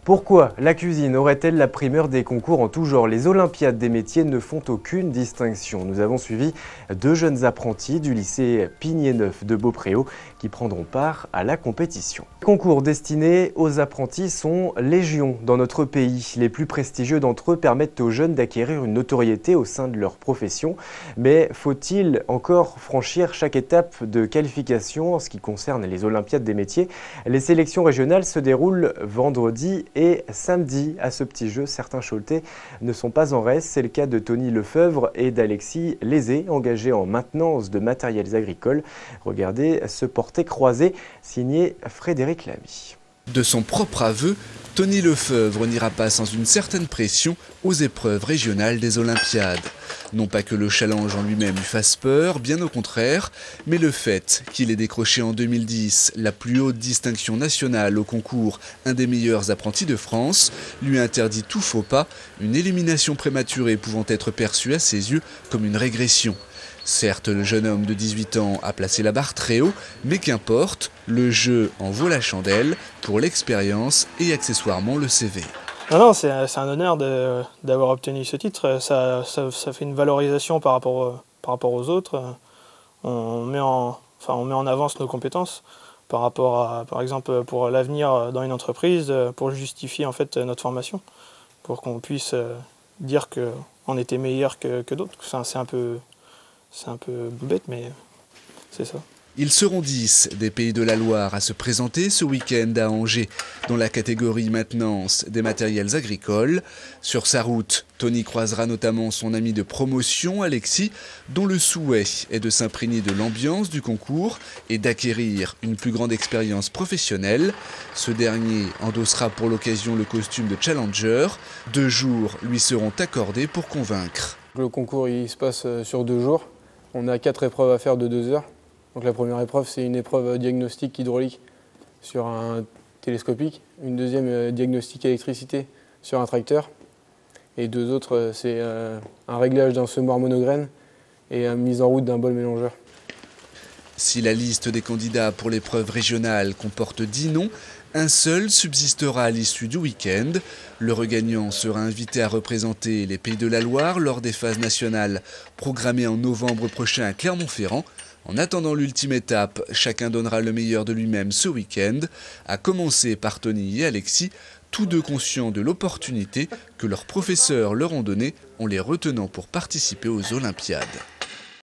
Pourquoi la cuisine aurait-elle la primeur des concours en tout genre? Les Olympiades des métiers ne font aucune distinction. Nous avons suivi deux jeunes apprentis du lycée Pigné-Neuf de Beaupréau qui prendront part à la compétition. Les concours destinés aux apprentis sont légion dans notre pays. Les plus prestigieux d'entre eux permettent aux jeunes d'acquérir une notoriété au sein de leur profession. Mais faut-il encore franchir chaque étape de qualification en ce qui concerne les Olympiades des métiers? Les sélections régionales se déroulent vendredi et samedi. À ce petit jeu, certains Choletais ne sont pas en reste. C'est le cas de Tony Lefebvre et d'Alexis Lézé, engagés en maintenance de matériels agricoles. Regardez ce portrait croisé signé Frédéric Lamy. De son propre aveu, Tony Lefebvre n'ira pas sans une certaine pression aux épreuves régionales des Olympiades. Non pas que le challenge en lui-même lui fasse peur, bien au contraire, mais le fait qu'il ait décroché en 2010 la plus haute distinction nationale au concours Un des meilleurs apprentis de France lui interdit tout faux pas, une élimination prématurée pouvant être perçue à ses yeux comme une régression. Certes, le jeune homme de 18 ans a placé la barre très haut, mais qu'importe, le jeu en vaut la chandelle pour l'expérience et accessoirement le CV. Non, c'est un honneur d'avoir obtenu ce titre. Ça fait une valorisation par rapport aux autres. On met en avance nos compétences par rapport à, par exemple, pour l'avenir dans une entreprise, pour justifier en fait notre formation, pour qu'on puisse dire qu'on était meilleur que d'autres. C'est un peu bête, mais c'est ça. Ils seront 10 des Pays de la Loire à se présenter ce week-end à Angers, dans la catégorie maintenance des matériels agricoles. Sur sa route, Tony croisera notamment son ami de promotion, Alexis, dont le souhait est de s'imprégner de l'ambiance du concours et d'acquérir une plus grande expérience professionnelle. Ce dernier endossera pour l'occasion le costume de challenger. 2 jours lui seront accordés pour convaincre. Le concours il se passe sur 2 jours. On a 4 épreuves à faire de 2 heures. Donc la première épreuve, c'est une épreuve diagnostic hydraulique sur un télescopique. Une deuxième, diagnostic électricité sur un tracteur. Et 2 autres, c'est un réglage d'un semoir monograine et une mise en route d'un bol mélangeur. Si la liste des candidats pour l'épreuve régionale comporte 10 noms, un seul subsistera à l'issue du week-end. Le regagnant sera invité à représenter les Pays de la Loire lors des phases nationales programmées en novembre prochain à Clermont-Ferrand. En attendant l'ultime étape, chacun donnera le meilleur de lui-même ce week-end, à commencer par Tony et Alexis, tous deux conscients de l'opportunité que leurs professeurs leur ont donnée en les retenant pour participer aux Olympiades.